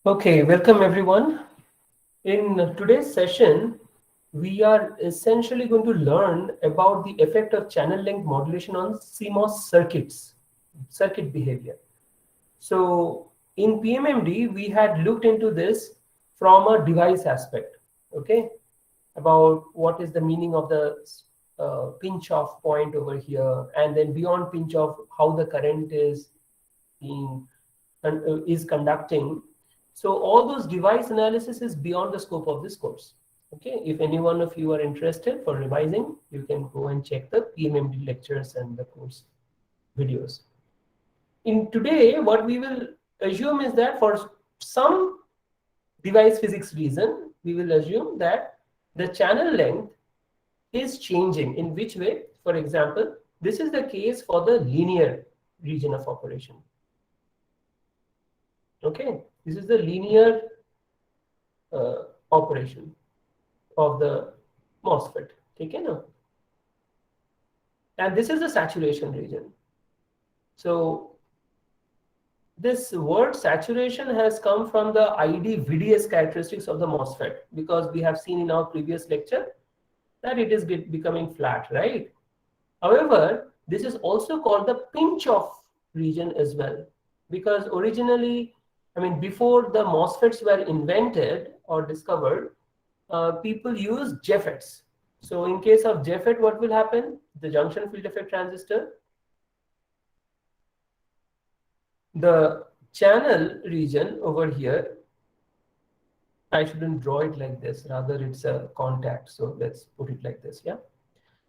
Okay, welcome everyone. In today's session, we are essentially going to learn about the effect of channel length modulation on CMOS circuit behavior. So in PMMD, we had looked into this from a device aspect, okay, about what is the meaning of the pinch off point over here, and then beyond pinch off, how the current is being is conducting. So all those device analysis is beyond the scope of this course. Okay, if any one of you are interested for revising, you can go and check the PMMD lectures and the course videos. In today, what we will assume is that for some device physics reason, we will assume that the channel length is changing. In which way? For example, this is the case for the linear region of operation. Okay, this is the linear operation of the Mosfet. Okay, now, and this is the saturation region. So this word saturation has come from the ID VDS characteristics of the Mosfet, because we have seen in our previous lecture that it is becoming flat, right? However, this is also called the pinch off region as well, because originally, I mean, before the MOSFETs were invented or discovered, people used JFETs. So in case of JFET, what will happen? The junction field effect transistor, the channel region over here, I shouldn't draw it like this, rather it's a contact. So let's put it like this, yeah.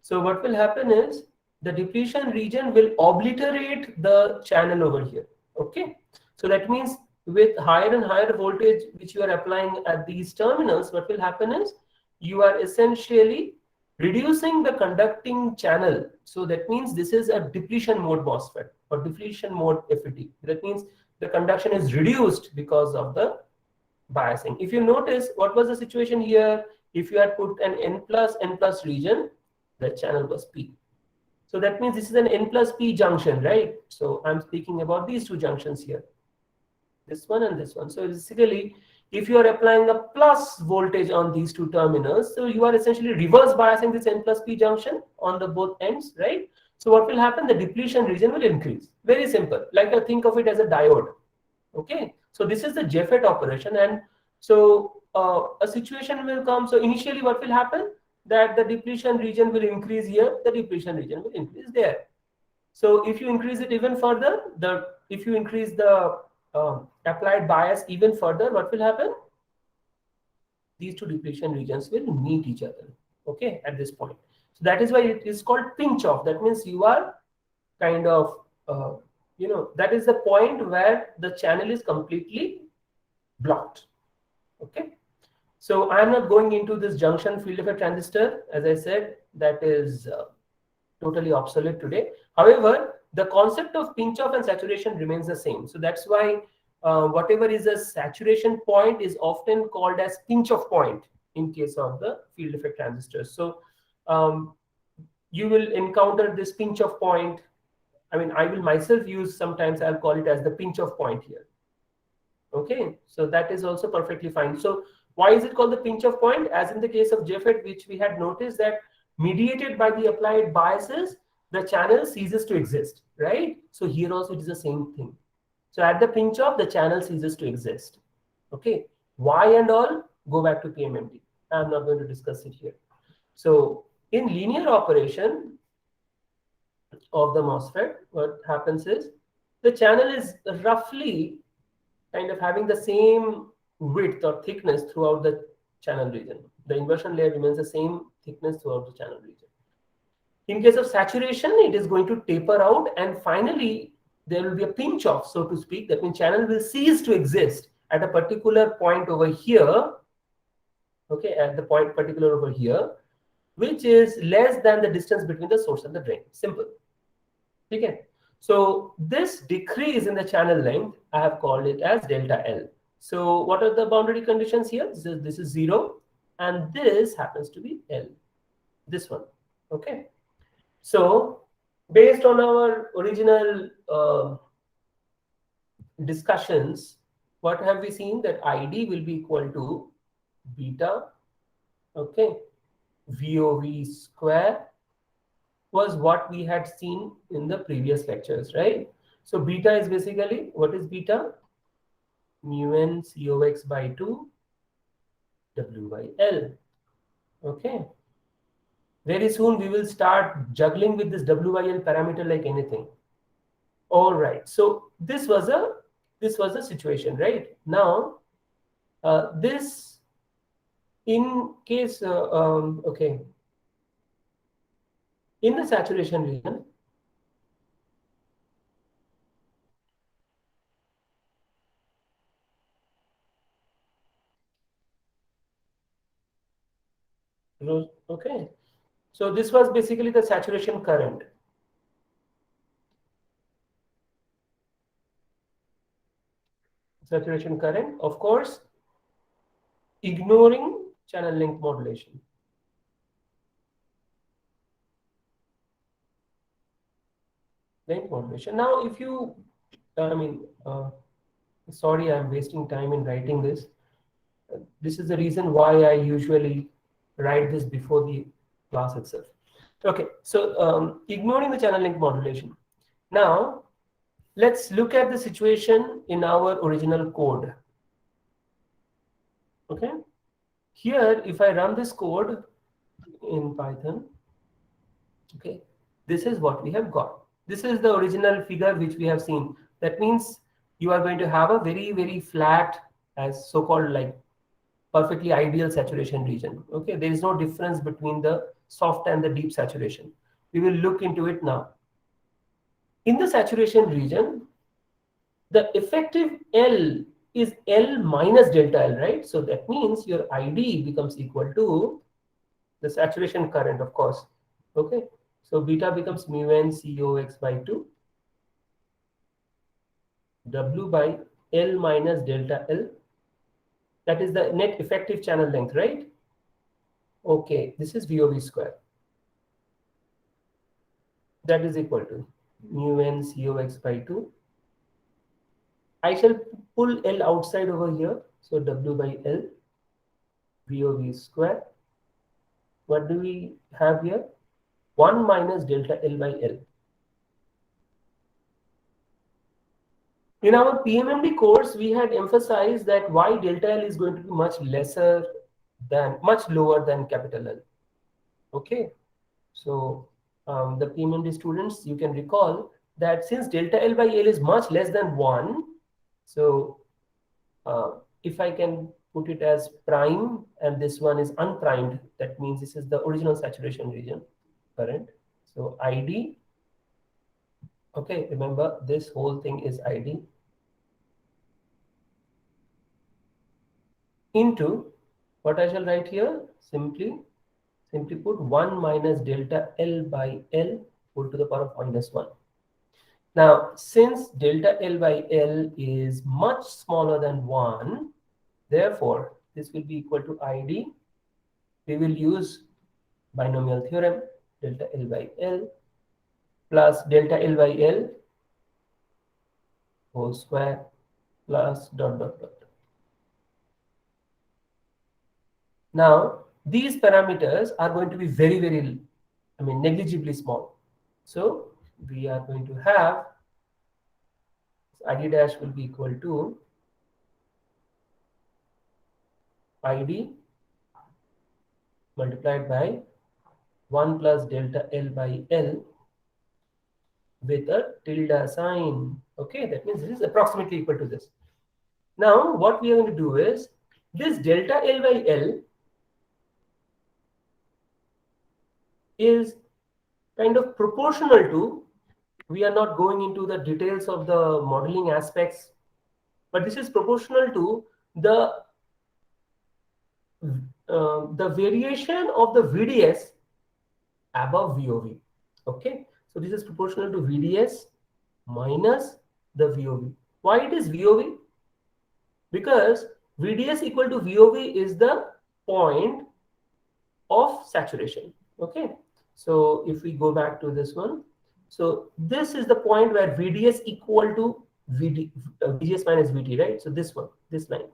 So what will happen is the depletion region will obliterate the channel over here. Okay. So that means with higher and higher voltage which you are applying at these terminals, what will happen is you are essentially reducing the conducting channel. So that means this is a depletion mode MOSFET or depletion mode FET. That means the conduction is reduced because of the biasing. If you notice, what was the situation here? If you had put an N plus region, the channel was P. So that means this is an N plus P junction, right? So I'm speaking about these two junctions here, this one and this one. So basically, if you are applying a plus voltage on these two terminals, so you are essentially reverse biasing this N plus P junction on the both ends, right? So what will happen? The depletion region will increase. Very simple. Like I think of it as a diode. Okay. So this is the JFET operation, and so a situation will come. So initially, what will happen? That the depletion region will increase here, the depletion region will increase there. So if you increase it even further, if you increase the applied bias even further, what will happen? These two depletion regions will meet each other, okay, at this point. So that is why it is called pinch off. That means you are kind of, that is the point where the channel is completely blocked, okay. So I'm not going into this junction field effect transistor. As I said, that is totally obsolete today. However, the concept of pinch off and saturation remains the same. So that's why whatever is a saturation point is often called as pinch off point in case of the field effect transistors. So you will encounter this pinch off point. I mean, I will myself use, sometimes I'll call it as the pinch off point here. Okay, so that is also perfectly fine. So why is it called the pinch off point? As in the case of JFET, which we had noticed that mediated by the applied biases, the channel ceases to exist, right? So here also it is the same thing. So at the pinch off, the channel ceases to exist. Okay, why and all, go back to PMMD. I'm not going to discuss it here. So in linear operation of the MOSFET, what happens is the channel is roughly kind of having the same width or thickness throughout the channel region. The inversion layer remains the same thickness throughout the channel region. In case of saturation, it is going to taper out, and finally there will be a pinch off, so to speak. That means channel will cease to exist at a particular point over here, okay, at the point particular over here, which is less than the distance between the source and the drain. Simple. Okay. So this decrease in the channel length, I have called it as delta L. So what are the boundary conditions here? This is 0, and this happens to be L, this one. Okay. So based on our original discussions, what have we seen? That ID will be equal to beta, okay, VOV square was what we had seen in the previous lectures, right? So beta is basically, what is beta? Mu n cox by 2 W by L, okay. Very soon we will start juggling with this W by L parameter like anything. All right, so this was a situation, right? Now this in case okay, in the saturation region, okay, so this was basically the saturation current. Saturation current, of course, ignoring channel length modulation. Length modulation. Now, if you, I mean, sorry, I'm wasting time in writing this. This is the reason why I usually write this before the class itself. Okay, so ignoring the channel length modulation. Now, let's look at the situation in our original code. Okay, here, if I run this code in Python, okay, this is what we have got. This is the original figure which we have seen. That means you are going to have a very, very flat, as so-called, like perfectly ideal saturation region. Okay, there is no difference between the soft and the deep saturation. We will look into it now. In the saturation region, the effective L is L minus delta L, right? So that means your ID becomes equal to the saturation current, of course. Okay, so beta becomes mu n cox by 2 W by L minus delta L. That is the net effective channel length, right? Okay, this is VOV square. That is equal to mu n cox by 2. I shall pull L outside over here. So W by L VOV square. What do we have here? 1 minus delta L by L. In our PMMD course, we had emphasized that why delta L is going to be much lower than capital L. Okay, so the PMMD students, you can recall that since delta L by L is much less than 1, so if I can put it as prime and this one is unprimed, that means this is the original saturation region current. So ID, okay, remember this whole thing is ID into what I shall write here, simply put 1 minus delta L by L whole to the power of minus 1. Now, since delta L by L is much smaller than 1, therefore, this will be equal to ID. We will use binomial theorem, delta L by L plus delta L by L whole square plus dot dot dot. Now, these parameters are going to be very, very, negligibly small. So, we are going to have ID dash will be equal to ID multiplied by 1 plus delta L by L with a tilde sign. Okay, that means this is approximately equal to this. Now, what we are going to do is this delta L by L is kind of proportional to, we are not going into the details of the modeling aspects, but this is proportional to the variation of the VDS above VOV. Okay, so this is proportional to VDS minus the VOV. Why it is VOV? Because VDS equal to VOV is the point of saturation. Okay, so if we go back to this one, so this is the point where VDS equal to VD, VGS minus VT, right? So this one, this line.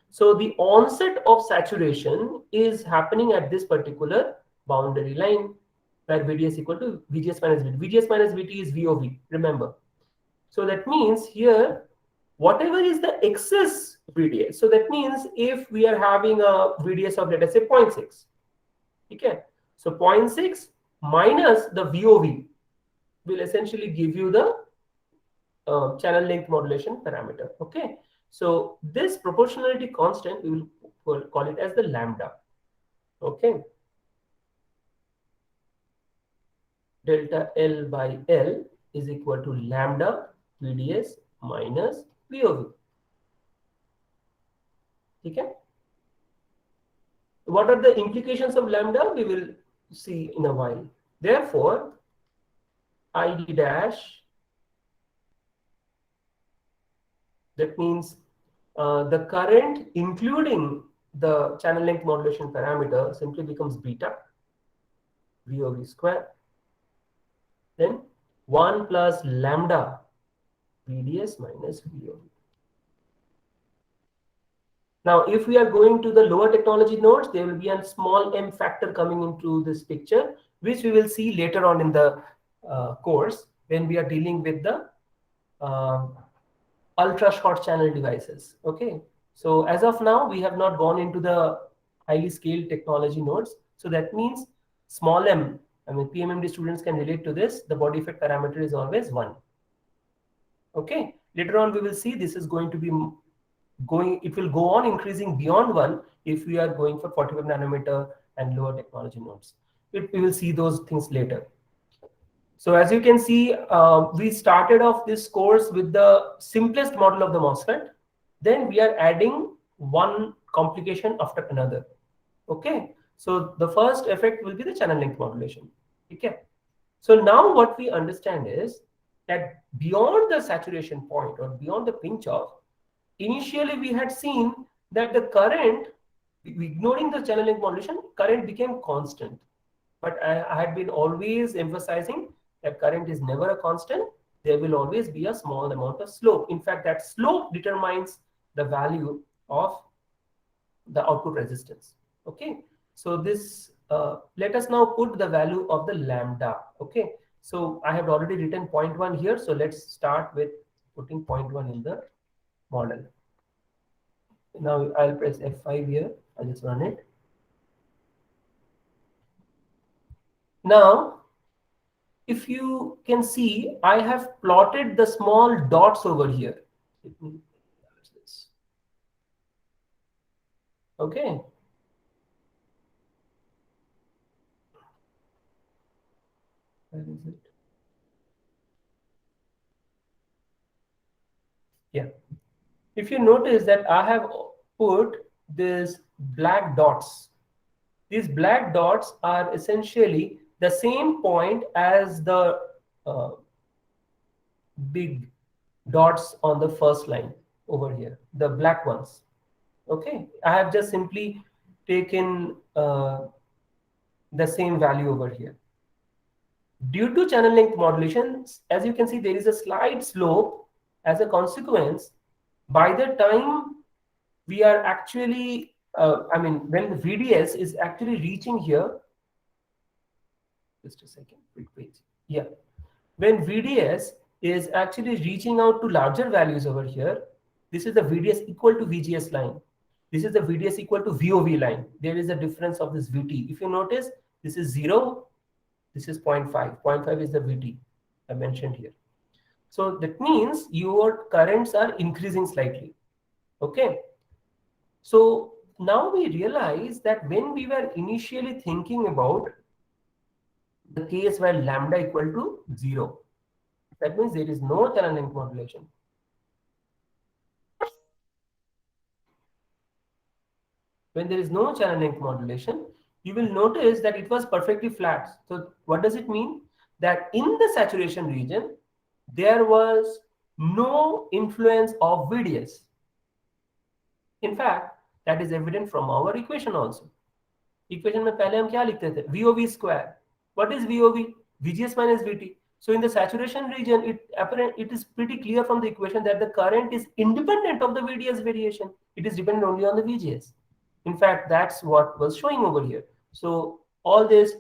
So the onset of saturation is happening at this particular boundary line where VDS equal to VGS minus VT. VGS minus VT is VOV, remember. So that means here, whatever is the excess VDS, so that means if we are having a VDS of, let us say, 0.6, okay? So 0.6 minus the VOV will essentially give you the channel length modulation parameter, okay? So this proportionality constant, we will call it as the lambda, okay? Delta L by L is equal to lambda VDS minus VOV, okay? What are the implications of lambda? We will see in a while. Therefore, ID dash, that means the current including the channel length modulation parameter simply becomes beta VOV square. Then 1 plus lambda VDS minus VOV. Now, if we are going to the lower technology nodes, there will be a small m factor coming into this picture, which we will see later on in the course when we are dealing with the ultra short channel devices. Okay, so as of now, we have not gone into the highly scaled technology nodes. So that means small m, I mean, PMMD students can relate to this. The body effect parameter is always 1. Okay, later on we will see this is going to be going, it will go on increasing beyond 1 if we are going for 45 nanometer and lower technology nodes. We will see those things later. So as you can see, we started off this course with the simplest model of the MOSFET. Then we are adding one complication after another. Okay, so the first effect will be the channel length modulation. Okay, so now what we understand is that beyond the saturation point or beyond the pinch off, initially we had seen that the current, ignoring the channel length modulation, current became constant. But I had been always emphasizing that current is never a constant. There will always be a small amount of slope. In fact, that slope determines the value of the output resistance. Okay, so this let us now put the value of the lambda. Okay, so I have already written 0.1 here, so let's start with putting 0.1 in the model. Now I'll press F5 here. I'll just run it. Now, if you can see, I have plotted the small dots over here. Okay. Where is it? Yeah. If you notice that I have put these black dots. These black dots are essentially the same point as the big dots on the first line over here, the black ones. Okay, I have just simply taken the same value over here. Due to channel length modulation, as you can see, there is a slight slope. As a consequence, by the time we are actually, when the VDS is actually reaching here, just a second, quick page. Yeah, when VDS is actually reaching out to larger values over here, this is the VDS equal to VGS line. This is the VDS equal to VOV line. There is a difference of this VT. If you notice, this is 0, this is 0.5. 0.5 is the VT I mentioned here. So that means your currents are increasing slightly. Okay. So now we realize that when we were initially thinking about the case where lambda equal to 0, that means there is no channel length modulation. When there is no channel length modulation, you will notice that it was perfectly flat. So what does it mean? That in the saturation region, there was no influence of VDS. In fact, that is evident from our equation also. Equation में पहले हम क्या लिखते थे? VOV square. What is VOV? VGS minus VT. So in the saturation region, it is pretty clear from the equation that the current is independent of the VDS variation. It is dependent only on the VGS. In fact, that's what was showing over here. So all these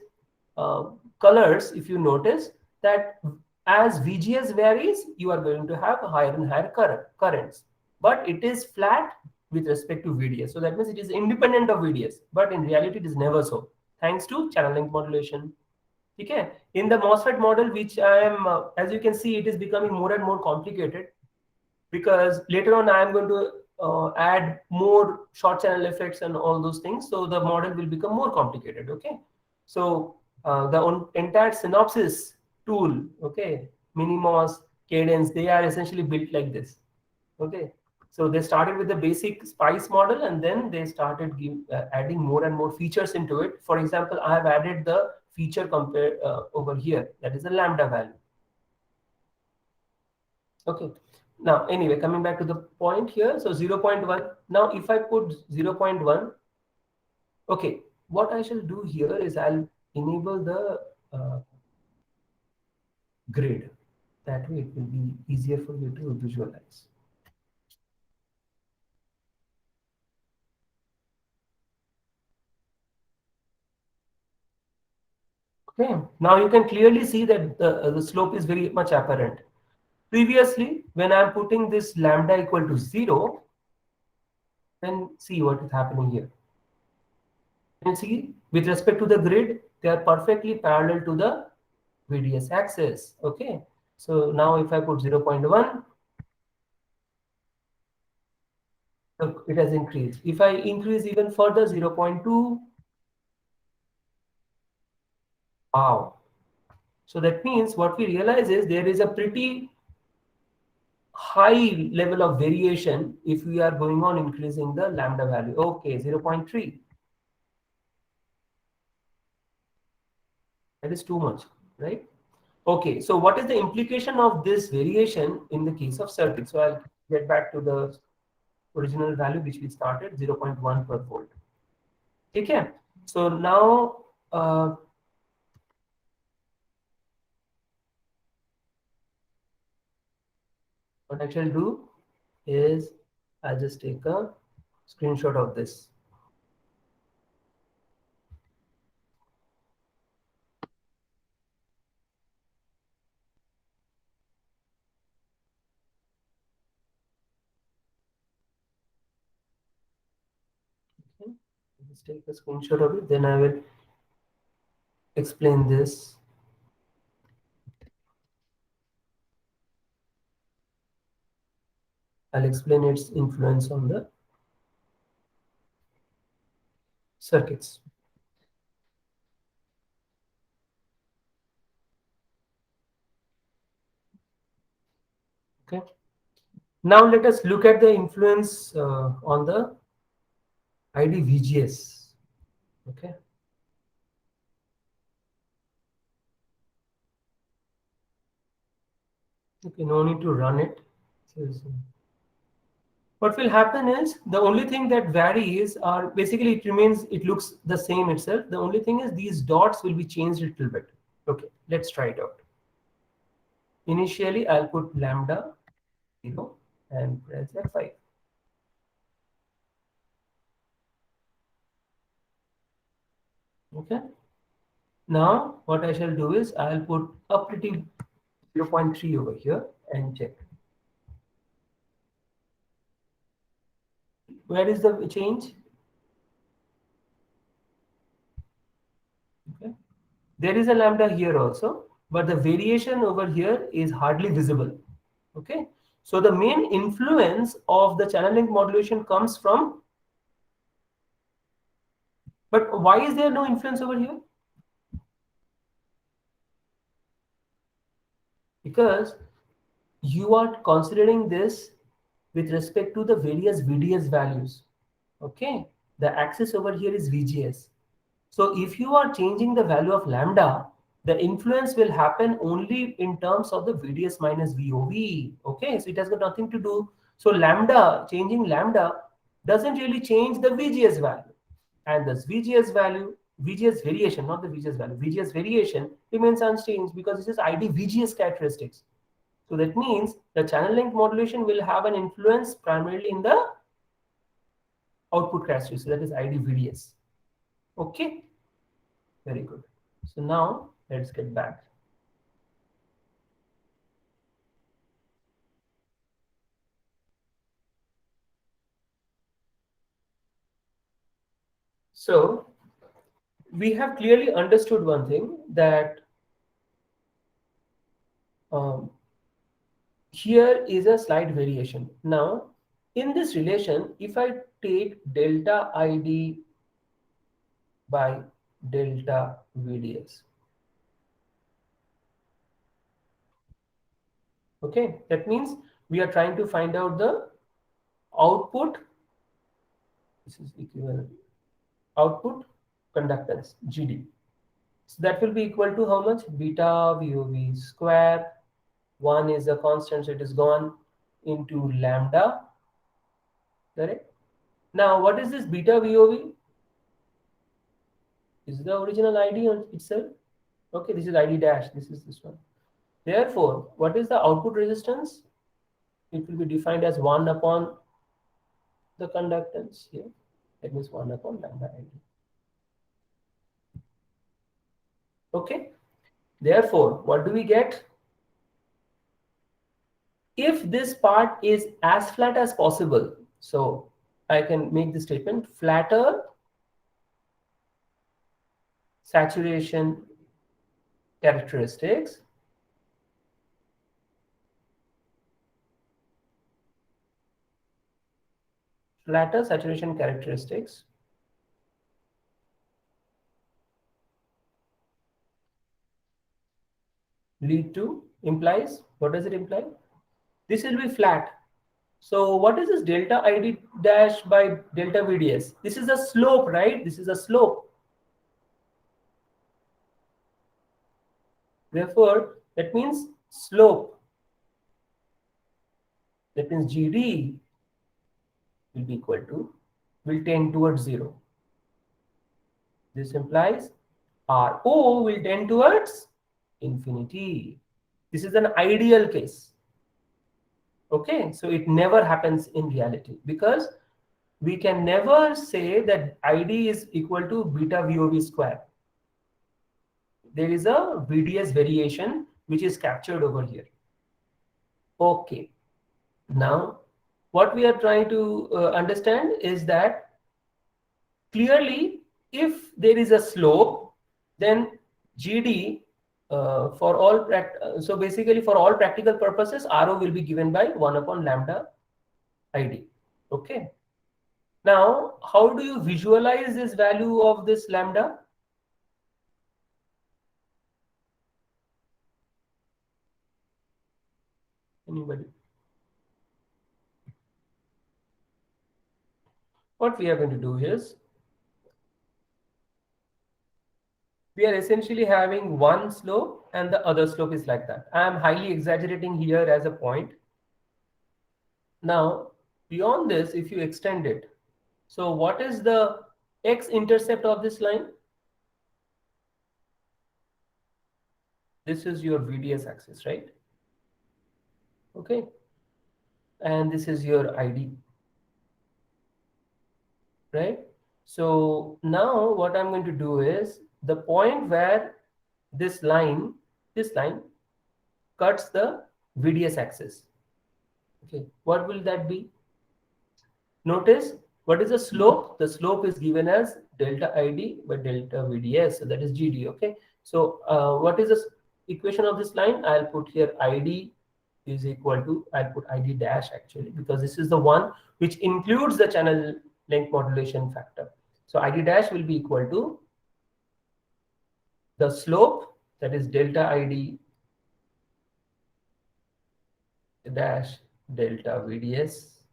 uh, colors, if you notice that as VGS varies, you are going to have higher and higher currents. But it is flat with respect to VDS. So that means it is independent of VDS. But in reality, it is never so, thanks to channel length modulation. Okay. In the MOSFET model, which I am, as you can see, it is becoming more and more complicated, because later on I am going to add more short channel effects and all those things. So the model will become more complicated. Okay. So the entire synopsis tool, okay, Minimos, Cadence, they are essentially built like this. Okay. So they started with the basic spice model, and then they started adding more and more features into it. For example, I have added the feature compare over here, that is the lambda value. Okay. Now, anyway, coming back to the point here. So 0.1. Now, if I put 0.1, okay, what I shall do here is I'll enable the grid. That way it will be easier for you to visualize. Okay. Now you can clearly see that the slope is very much apparent. Previously, when I'm putting this lambda equal to 0, then see what is happening here. And see, with respect to the grid, they are perfectly parallel to the VDS axis. Okay. So now if I put 0.1, look, it has increased. If I increase even further, 0.2, wow. So that means what we realize is there is a pretty high level of variation if we are going on increasing the lambda value. Okay, 0.3. That is too much, right? Okay, so what is the implication of this variation in the case of circuit? So I'll get back to the original value which we started, 0.1 per volt. Okay, so now what I shall do is I'll just take a screenshot of this. Okay, I'll just take a screenshot of it, then I will explain this. I'll explain its influence on the circuits. Okay. Now let us look at the influence on the ID VGS. Okay. Okay, no need to run it. What will happen is the only thing that varies are basically it remains, it looks the same itself. The only thing is these dots will be changed a little bit. Okay, let's try it out. Initially, I'll put lambda 0 and press F5. Okay. Now, what I shall do is I'll put a pretty 0.3 over here and check. Where is the change? Okay. There is a lambda here also, but the variation over here is hardly visible. Okay. So the main influence of the channel length modulation comes from, but why is there no influence over here? Because you are considering this with respect to the various VDS values. Okay. The axis over here is VGS. So if you are changing the value of lambda, the influence will happen only in terms of the VDS minus VOV. Okay, so it has got nothing to do. So lambda, changing lambda doesn't really change the VGS value. And this VGS value VGS variation, not the VGS value, VGS variation remains unchanged because this is ID VGS characteristics. So that means the channel length modulation will have an influence primarily in the output characteristics, that is ID VDS. Okay, very good. So now let's get back. So we have clearly understood one thing, that um, here is a slight variation. Now, in this relation, if I take delta ID by delta VDS, okay, that means we are trying to find out the output, this is equivalent, output conductance, GD. So that will be equal to how much? Beta VOV square. 1 is a constant, so it is gone, into lambda. Correct? Now, what is this beta VOV? Is the original ID on itself? Okay, this is ID dash. This is this one. Therefore, what is the output resistance? It will be defined as 1 upon the conductance here. That means 1 upon lambda ID. Okay. Therefore, what do we get? If this part is as flat as possible, so I can make the statement flatter saturation characteristics lead to, implies, what does it imply? This will be flat. So what is this delta ID dash by delta VDS? This is a slope, right? This is a slope. Therefore, that means slope. That means GD will be equal to, will tend towards 0. This implies RO will tend towards infinity. This is an ideal case. Okay, so it never happens in reality because we can never say that ID is equal to beta VOV square. There is a VDS variation which is captured over here. Okay, now what we are trying to understand is that clearly if there is a slope, then GD for all so basically for all practical purposes, RO will be given by 1 upon lambda ID. Okay. Now, how do you visualize this value of this lambda? Anybody? What we are going to do is, we are essentially having one slope and the other slope is like that. I am highly exaggerating here as a point. Now, beyond this, if you extend it, so what is the x-intercept of this line? This is your VDS axis, right? Okay. And this is your ID, right? So now what I'm going to do is, the point where this line cuts the VDS axis. Okay, what will that be? Notice, what is the slope? The slope is given as delta ID by delta VDS, so that is GD. Okay, so what is the equation of this line? I'll put here ID is equal to, I'll put ID dash actually, because this is the one which includes the channel length modulation factor. So ID dash will be equal to the slope, that is delta ID dash delta VDS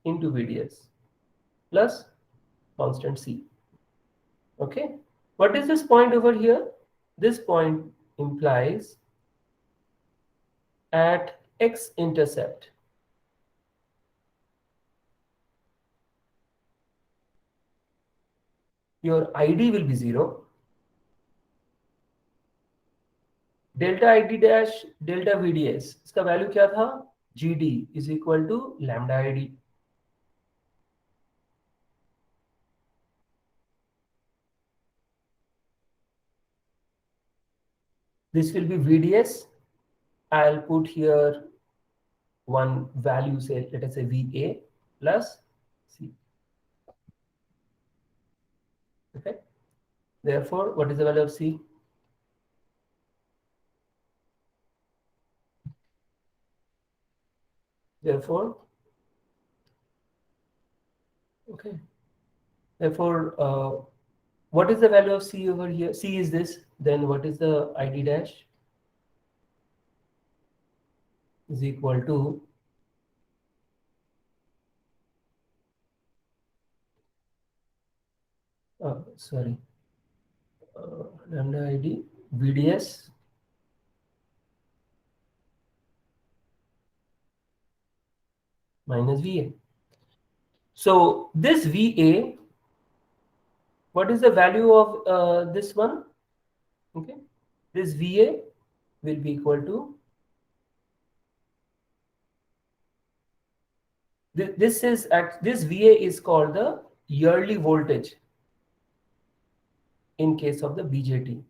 into VDS plus constant C. Okay, what is this point over here? This point implies at x-intercept, your ID will be 0. Delta ID dash delta VDS, इसका value क्या था? GD is equal to lambda ID. This will be VDS. I'll put here one value, say let us say VA plus C. Okay. Therefore, what is the value of C? Therefore, okay. Therefore, what is the value of C over here? C is this. Then what is the ID dash? Is equal to sorry, lambda ID VDS minus VA. So this VA, what is the value of this one? Okay, this VA will be equal to this VA is called the yearly voltage in case of the BJT.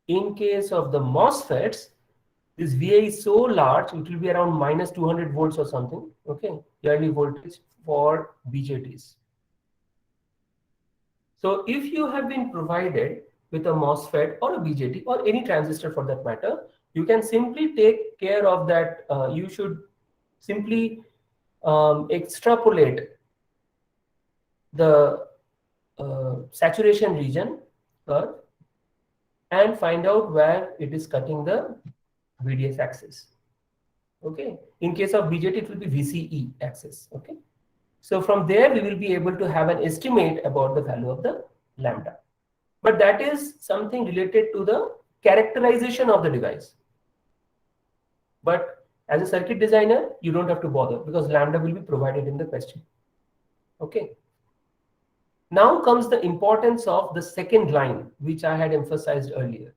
In case of the MOSFETs, this VA is so large, it will be around minus 200 volts or something. Okay, yearly voltage for BJTs. So if you have been provided with a MOSFET or a BJT or any transistor for that matter, you can simply take care of that. You should simply extrapolate the saturation region curve and find out where it is cutting the VDS axis. Okay. In case of BJT, it will be VCE axis. Okay. So from there, we will be able to have an estimate about the value of the lambda. But that is something related to the characterization of the device. But as a circuit designer, you don't have to bother because lambda will be provided in the question. Okay. Now comes the importance of the second line, which I had emphasized earlier.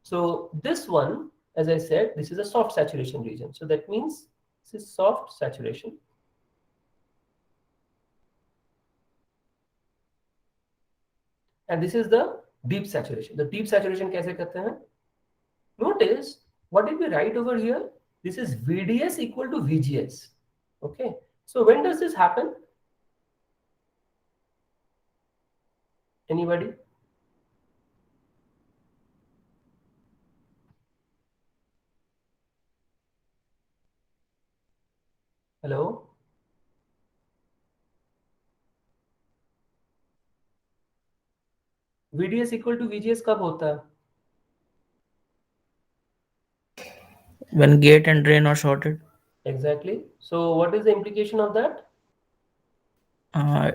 So this one, as I said, this is a soft saturation region. So that means this is soft saturation. And this is the deep saturation. The deep saturation kaise karte hain? Notice, what did we write over here? This is VDS equal to VGS. Okay. So when does this happen? Anybody? Hello? VDS equal to VGS कब होता है? When gate and drain are shorted, Exactly. So what is the implication of that? uh,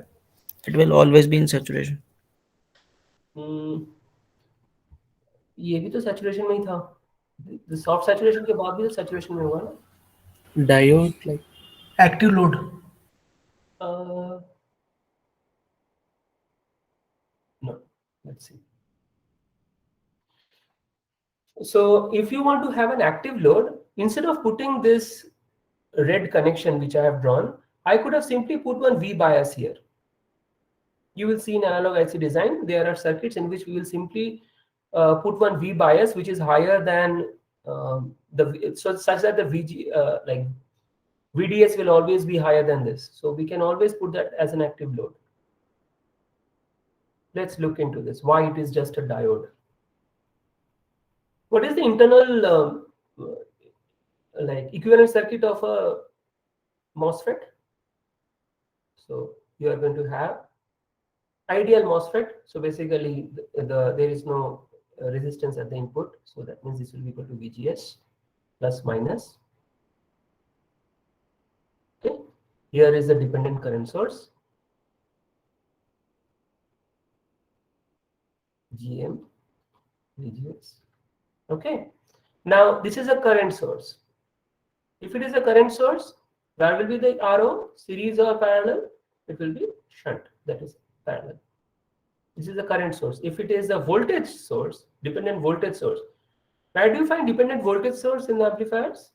it will always be in saturation. ये भी तो saturation में ही था. The soft saturation के बाद भी तो saturation में होगा ना? Diode, like active load. No. Let's see. So if you want to have an active load, instead of putting this red connection which I have drawn, I could have simply put one V bias here. You will see in analog IC design, there are circuits in which we will simply put one V bias which is higher than so such that the like VDS will always be higher than this. So we can always put that as an active load. Let's look into this. Why it is just a diode? What is the internal like equivalent circuit of a MOSFET? So you are going to have ideal MOSFET. So basically, there is no resistance at the input. So that means this will be equal to VGS plus minus. Okay. Here is the dependent current source. GM VGS. Okay. Now this is a current source. If it is a current source, Where will be the RO? Series or parallel? It will be shunt, that is parallel. This is the current source. If it is a voltage source, dependent voltage source, where do you find dependent voltage source in the amplifiers?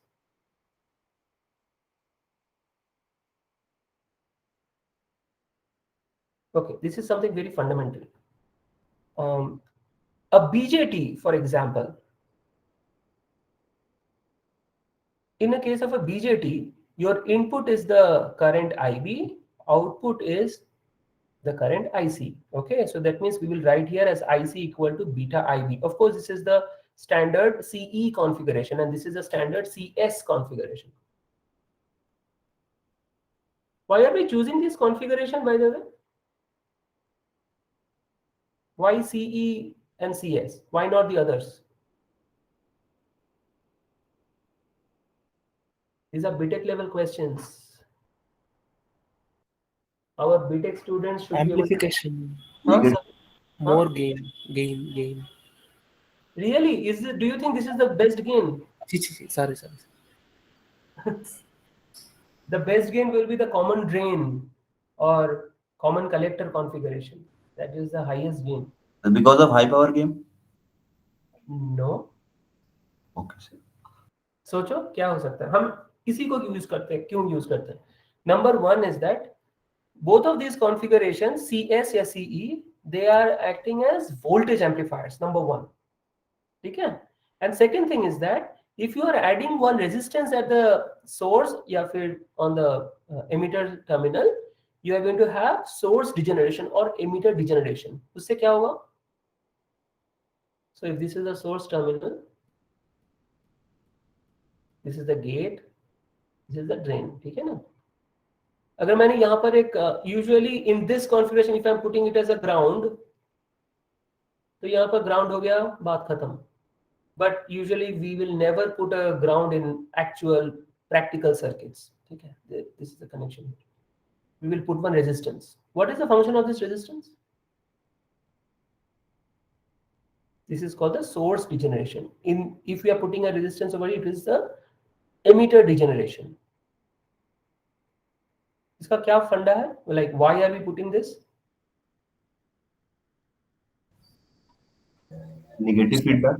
Okay, this is something very fundamental. Um, a BJT, for example, in a case of a BJT, your input is the current IB, output is the current IC. Okay, so that means we will write here as IC equal to beta IB. Of course, this is the standard CE configuration and this is a standard CS configuration. Why are we choosing this configuration, by the way? Why CE and CS? Why not the others? These are BTech level questions. Our BTech students should be able to. Amplification, Huh? Negative. Huh? more gain. Really? Do you think this is the best gain? Sorry. The best gain will be the common drain or common collector configuration. That is the highest gain. Because of high power game. No. Okay, sir. सोचो क्या हो सकता है हम किसी को use करते हैं क्यों यूज करते हैं number one is that both of these configurations CS या CE they are acting as voltage amplifiers number one ठीक है and second thing is that if you are adding one resistance at the source या फिर on the emitter terminal you are going to have source degeneration or emitter degeneration उससे क्या होगा so if this is the source terminal this is the gate this is the drain ठीक है ना अगर मैंने यहाँ पर एक usually in this configuration if I am putting it as a ground तो यहाँ पर ग्राउंड हो गया बात खत्म but usually we will never put a ground in actual practical circuits ठीक है this is the connection we will put one resistance. What is the function of this resistance? This is called the source degeneration. If we are putting a resistance over it is the emitter degeneration. इसका क्या फंडा है like why are we putting this? Negative feedback.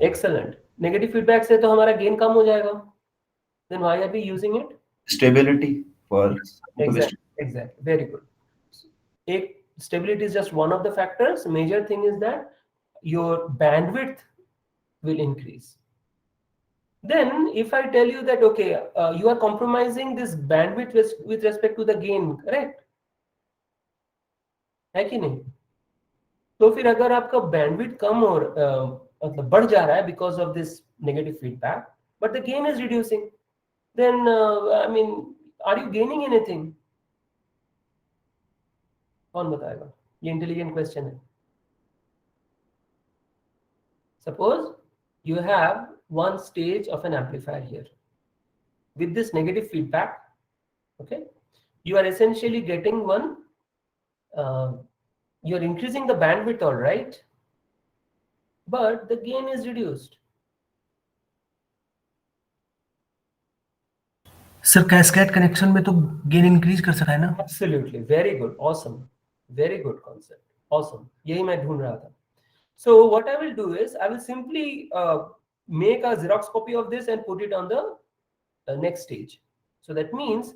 Excellent. Negative feedback से तो हमारा gain कम हो जाएगा. Then why are we using it? Stability for Exactly. Very good. Stability is just one of the factors. Major thing is that your bandwidth will increase. Then if I tell you that okay you are compromising this bandwidth with respect to the gain, correct? है कि नहीं? तो फिर अगर आपका bandwidth कम और मतलब बढ़ जा रहा है because of this negative feedback, but the gain is reducing, then I mean, are you gaining anything? कौन बताएगा? ये intelligent question है. Suppose you have one stage of an amplifier here with this negative feedback. Okay, you are essentially getting one. You are increasing the bandwidth, all right, but the gain is reduced. Sir cascade connection में तो gain increase कर सकता है ना Absolutely, very good, awesome, very good concept, awesome. यही मैं ढूंढ रहा था. So what I will do is I will simply make a Xerox copy of this and put it on the next stage. So that means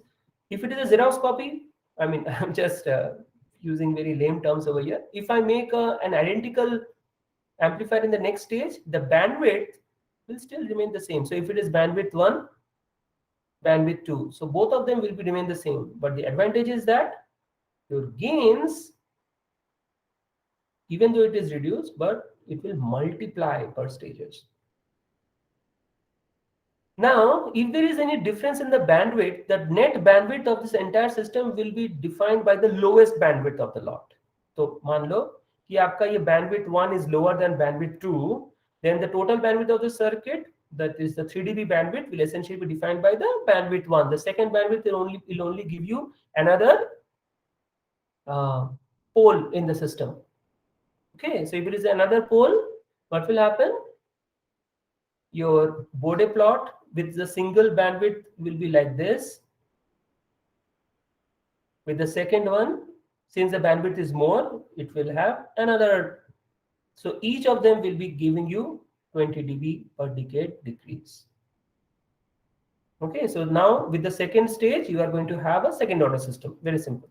if it is a Xerox copy, I mean I'm just using very lame terms over here. If I make an identical amplifier in the next stage, the bandwidth will still remain the same. So if it is bandwidth 1, bandwidth 2, so both of them will be remain the same, but the advantage is that your gains, even though it is reduced, but it will multiply per stages. Now, if there is any difference in the bandwidth, the net bandwidth of this entire system will be defined by the lowest bandwidth of the lot. So, मान लो कि आपका ये bandwidth 1 is lower than bandwidth 2, then the total bandwidth of the circuit, that is the 3 dB bandwidth, will essentially be defined by the bandwidth 1. The second bandwidth will only give you another pole in the system. Okay, so if it is another pole, what will happen? Your Bode plot with the single bandwidth will be like this, With the second one, since the bandwidth is more, it will have another. So each of them will be giving you 20 dB per decade decrease. Okay, so now with the second stage, you are going to have a second order system. Very simple.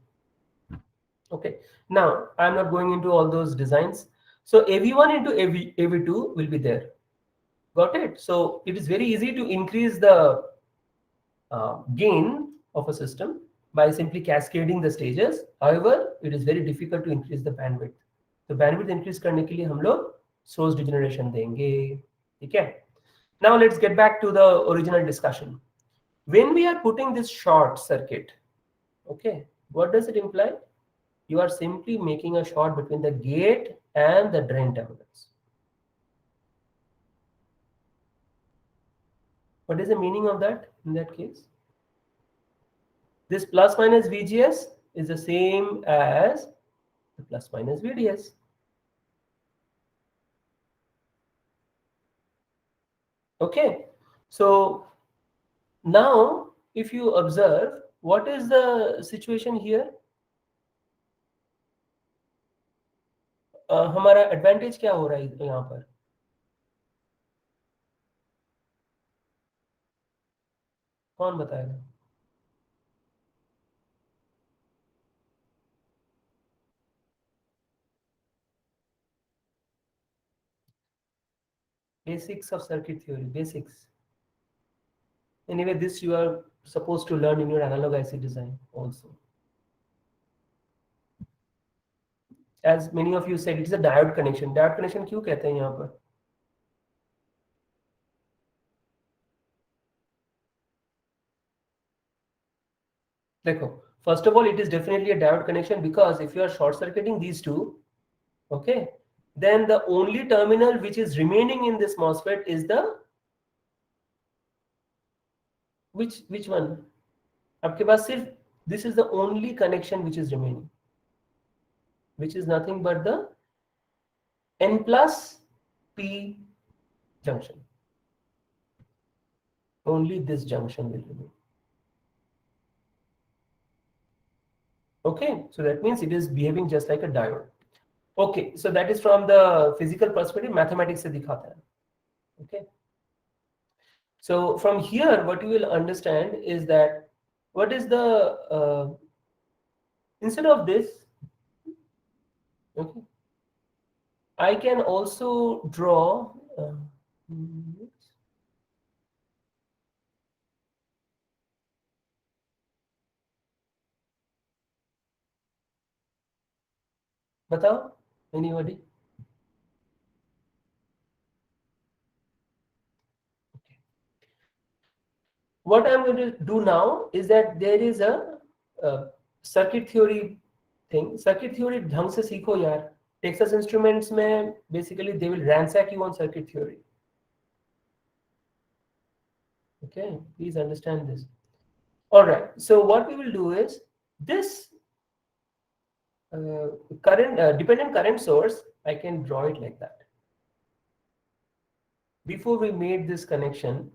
Okay, now I'm not going into all those designs. So AV1 into AV2 will be there. Got it? So it is very easy to increase the gain of a system by simply cascading the stages. However, it is very difficult to increase the bandwidth. तो bandwidth increase करने के लिए हम लोग source degeneration देंगे. ठीक है? Now let's get back to the original discussion. When we are putting this short circuit, okay, what does it imply? You are simply making a short between the gate and the drain terminals. What is the meaning of that in that case? This plus minus VGS is the same as the plus minus VDS. Okay, so now if you observe, what is the situation here? हमारा advantage क्या हो रहा है यहाँ पर? कौन बताएगा? Basics of circuit theory, basics. Anyway, this you are supposed to learn in your analog IC design also. As many of you said, it is a diode connection. Diode connection क्यों कहते हैं यहाँ पर? देखो, first of all, it is definitely a diode connection because if you are short circuiting these two, okay, then the only terminal which is remaining in this MOSFET is the which one? आपके पास सिर्फ this is the only connection which is remaining, which is nothing but the N plus P junction. Only this junction will remain. Okay, so that means it is behaving just like a diode. Okay, so that is from the physical perspective, mathematics se dikhata hai. Okay. So from here, what you will understand is that what is the instead of this, okay, I can also draw बताओ, anybody? Okay. What I'm going to do now is that there is a circuit theory thing. Circuit theory ढंग से सीखो यार. Texas Instruments में basically they will ransack you on circuit theory. Okay, please understand this. All right. So what we will do is this dependent current source, I can draw it like that. Before we made this connection,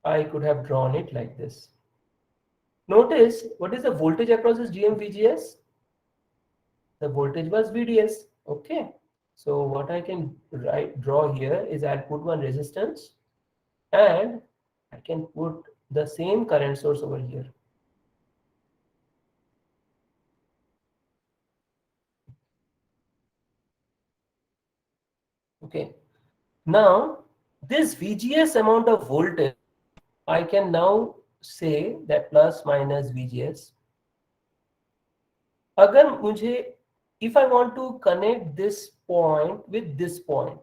I could have drawn it like this. Notice what is the voltage across this GM-VGS? The voltage was VDS. Okay. So what I can draw here is I'll put one resistance and I can put the same current source over here. Okay. Now this VGS amount of voltage, I can now say that plus minus VGS. अगर मुझे, if I want to connect this point with this point,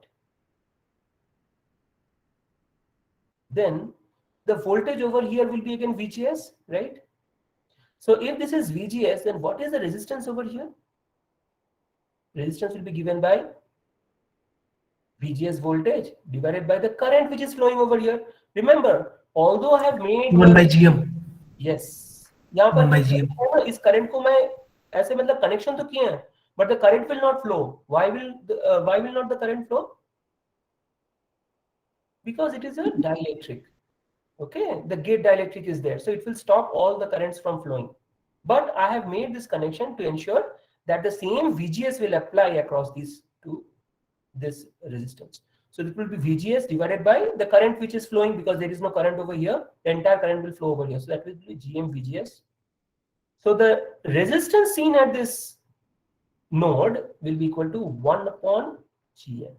then the voltage over here will be again VGS, right? So if this is VGS, then what is the resistance over here? Resistance will be given by VGS voltage divided by the current which is flowing over here. Remember, although I have made 1 by GM. Yes, यहाँ 1 by पर GM. इस current को मैं ऐसे मतलब connection तो किए हैं, but the current will not flow. Why will not the current flow? Because it is a dielectric. Okay, the gate dielectric is there, so it will stop all the currents from flowing. But I have made this connection to ensure that the same VGS will apply across these to this resistance. So it will be VGS divided by the current which is flowing, because there is no current over here, the entire current will flow over here. So that will be GM VGS. So the resistance seen at this node will be equal to 1 upon GM.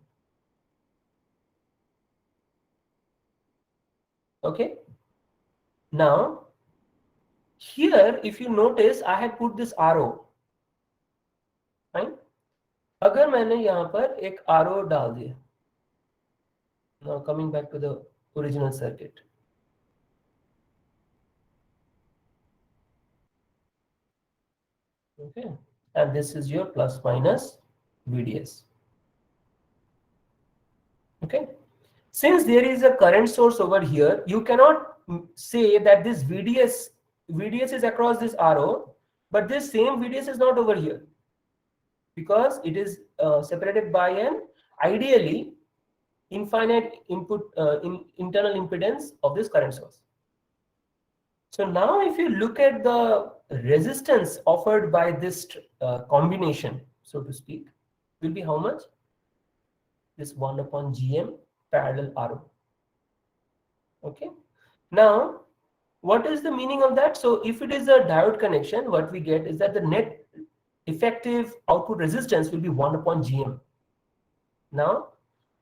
Okay. Now, here if you notice, I have put this RO. Fine. अगर मैंने यहाँ पर एक RO डाल दिया. Now coming back to the original circuit. Okay. And this is your plus minus VDS. Okay. Since there is a current source over here, you cannot say that this VDS is across this RO, but this same VDS is not over here, because it is separated by an ideally infinite input internal impedance of this current source. So now if you look at the resistance offered by this combination, so to speak, will be how much? This 1 upon GM parallel RO. Okay. Now, what is the meaning of that? So if it is a diode connection, what we get is that the net effective output resistance will be 1 upon GM. Now,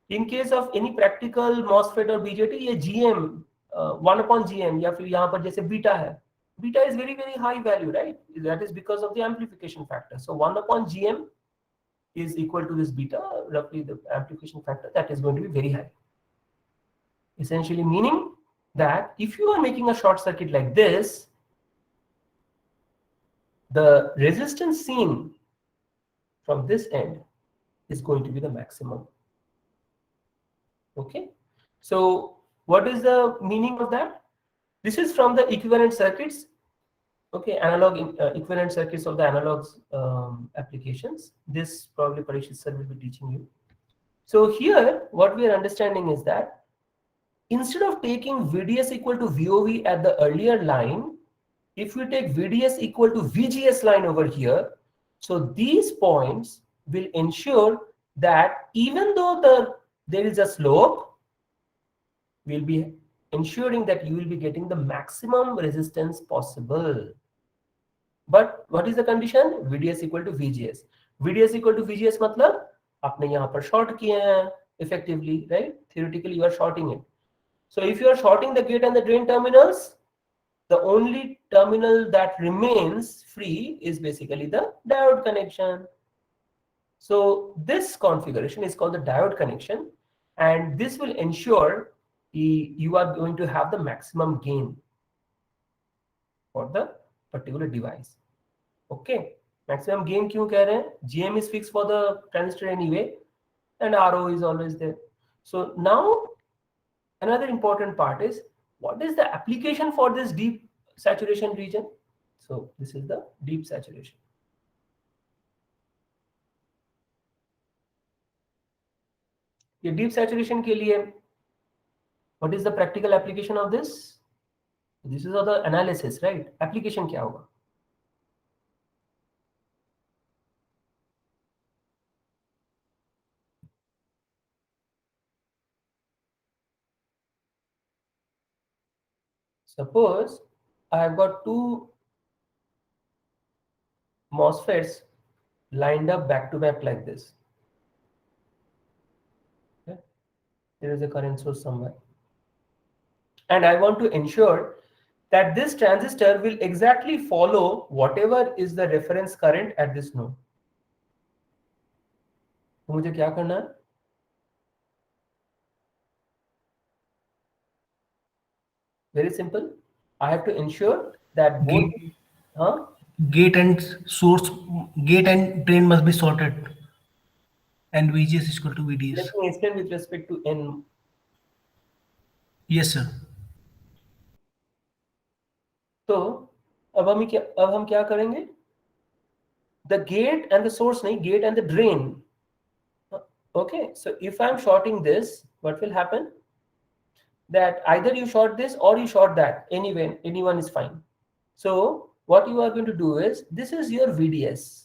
in case of any practical MOSFET or BJT, ये GM 1 upon GM या फिर यहाँ पर जैसे beta है, beta is very high value, right? That is because of the amplification factor. So 1 upon GM is equal to this beta, roughly the amplification factor, that is going to be very high. Essentially meaning that if you are making a short circuit like this, the resistance seen from this end is going to be the maximum. Okay, so what is the meaning of that? This is from the equivalent circuits. Okay, analog equivalent circuits of the analogs applications. This probably Parikshit sir will be teaching you. So here what we are understanding is that instead of taking VDS equal to VOV at the earlier line, if we take VDS equal to VGS line over here, so these points will ensure that even though there is a slope, we'll be ensuring that you will be getting the maximum resistance possible. But what is the condition? VDS equal to VGS. VDS equal to VGS मतलब आपने यहाँ पर short किए हैं effectively, right? Theoretically you are shorting it. So if you are shorting the gate and the drain terminals, the only terminal that remains free is basically the diode connection. So this configuration is called the diode connection, and this will ensure you are going to have the maximum gain for the particular device. Okay, maximum gain क्यों कह रहे हैं? GM is fixed for the transistor anyway, and RO is always there. So now another important part is, what is the application for this deep saturation region? So this is the deep saturation. ये deep saturation के लिए, what is the practical application of this? This is all the analysis, right? Application क्या होगा? Suppose I have got two MOSFETs lined up back to back like this. Okay. There is a current source somewhere. And I want to ensure that this transistor will exactly follow whatever is the reference current at this node. तो मुझे क्या करना है? Very simple. I have to ensure that both gate and source, gate and drain must be sorted, and VGS is equal to VDS. Let me explain with respect to N. Yes, sir. तो अब हम क्या करेंगे? The gate and the source नहीं, gate and the drain. Okay, so if I'm shorting this, what will happen? that either you short this or you short that. Anyway, anyone is fine. So what you are going to do is, this is your VDS.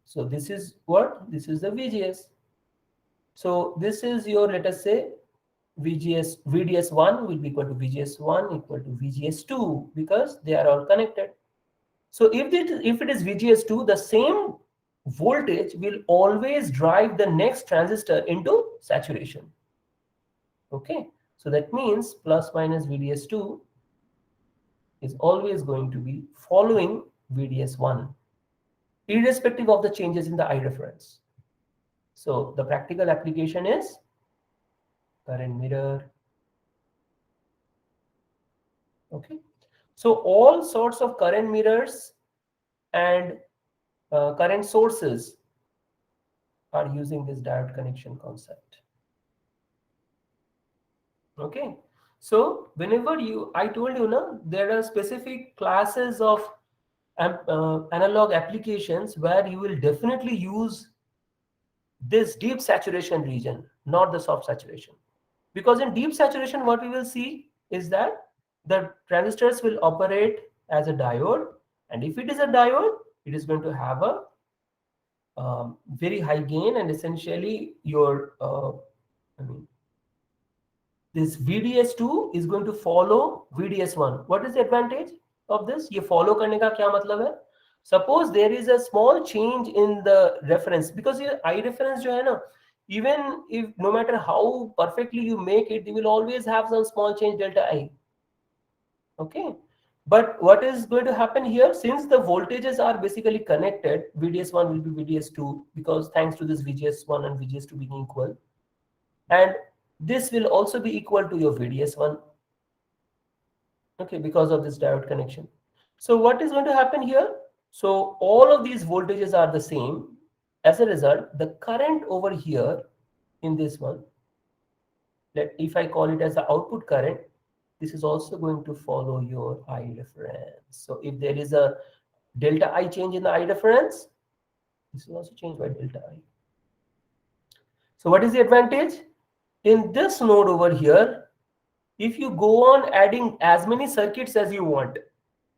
So this is what? This is the VGS. So this is your, let us say, VDS1 will be equal to VGS1 equal to VGS2 because they are all connected. So if it is VGS2, the same voltage will always drive the next transistor into saturation. Okay, so that means plus minus VDS2 is always going to be following VDS1, irrespective of the changes in the I reference. So the practical application is current mirror. Okay, so all sorts of current mirrors and current sources are using this diode connection concept. Okay, so whenever I told you, no, there are specific classes of analog applications where you will definitely use this deep saturation region, not the soft saturation. Because in deep saturation, what we will see is that the transistors will operate as a diode, and if it is a diode, it is going to have a very high gain, and essentially your this VDS2 is going to follow VDS1. What is the advantage of this? ये follow करने का क्या मतलब है? Suppose there is a small change in the reference, because ये I reference जो है ना, even if no matter how perfectly you make it, you will always have some small change delta I. Okay, but what is going to happen here, since the voltages are basically connected, VDS1 will be VDS2 because thanks to this VGS1 and VGS2 being equal, and this will also be equal to your VDS1. Okay, because of this diode connection. So what is going to happen here? So all of these voltages are the same. As a result, the current over here in this one, if I call it as the output current, this is also going to follow your I reference. So if there is a delta I change in the I reference, this will also change by delta I. So what is the advantage? In this node over here, if you go on adding as many circuits as you want,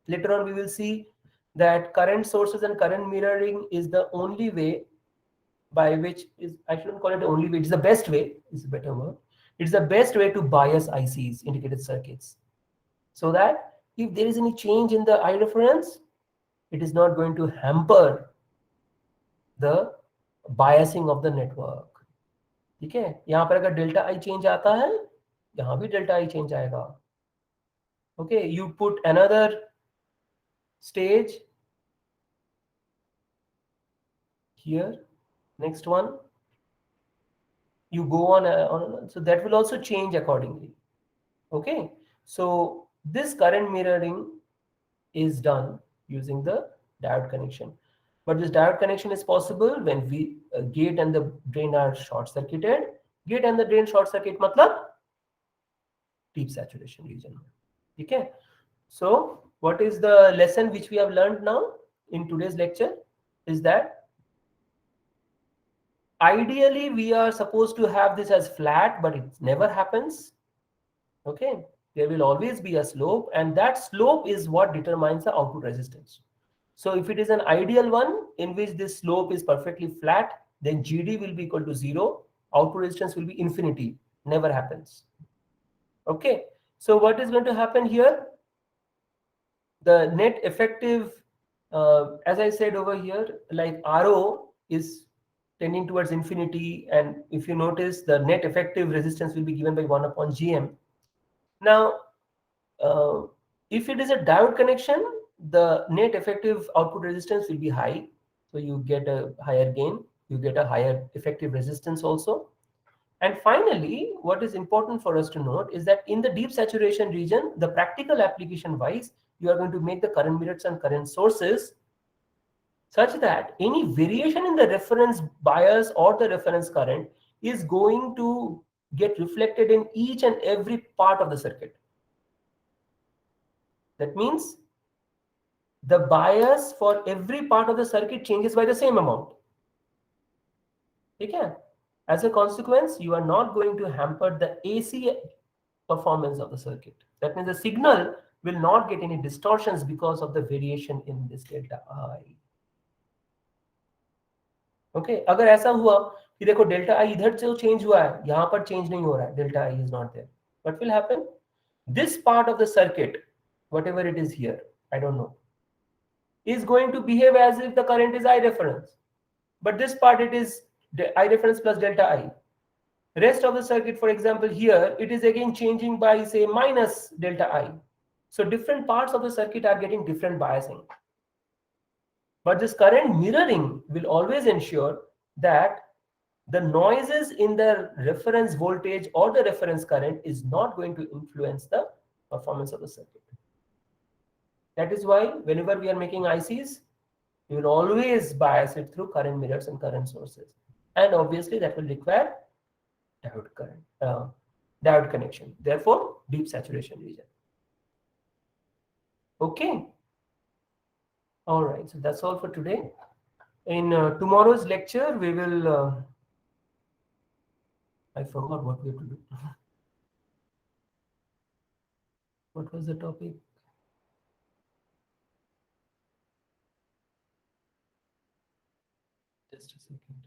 later on we will see that current sources and current mirroring is the only way by which is, I shouldn't call it the only way, it's the best way, is a better word. It's the best way to bias ICs, integrated circuits, so that if there is any change in the I reference, it is not going to hamper the biasing of the network. ठीक है, यहाँ पर अगर delta I change आता है, यहाँ भी delta I change आएगा. Okay, you put another stage here, next one, you go on, so that will also change accordingly. Okay, so this current mirroring is done using the diode connection, but this diode connection is possible when gate and the drain are short circuited. Gate and the drain short circuit matlab deep saturation region. Okay, so what is the lesson which we have learned now in today's lecture is that ideally we are supposed to have this as flat, but it never happens. Okay, there will always be a slope, and that slope is what determines the output resistance. So if it is an ideal one in which this slope is perfectly flat, then GD will be equal to 0, output resistance will be infinity, never happens. Okay, so what is going to happen here? The net effective, as I said over here, like RO is tending towards infinity, and if you notice, the net effective resistance will be given by 1 upon GM. Now, if it is a diode connection, the net effective output resistance will be high, so you get a higher gain, you get a higher effective resistance also. And finally, what is important for us to note is that in the deep saturation region, the practical application wise, you are going to make the current mirrors and current sources such that any variation in the reference bias or the reference current is going to get reflected in each and every part of the circuit. That means the bias for every part of the circuit changes by the same amount. Okay? As a consequence, you are not going to hamper the AC performance of the circuit. That means the signal will not get any distortions because of the variation in this delta I. Okay अगर ऐसा हुआ कि देखो delta आई इधर से change हुआ है, यहाँ पर चेंज नहीं हो रहा है, delta I is not there, what will happen? This part of the circuit, whatever it is here, I don't know, is going to behave as if the current is I reference, but this part it is I reference plus delta I. Rest of the circuit, for example here, it is again changing by say minus delta I. So different parts of the circuit are getting different biasing. But this current mirroring will always ensure that the noises in the reference voltage or the reference current is not going to influence the performance of the circuit. That is why whenever we are making ICs, we will always bias it through current mirrors and current sources. And obviously that will require diode connection. Therefore, deep saturation region. Okay. All right, so that's all for today. In tomorrow's lecture, we will. I forgot what we have to do. What was the topic? Just a second.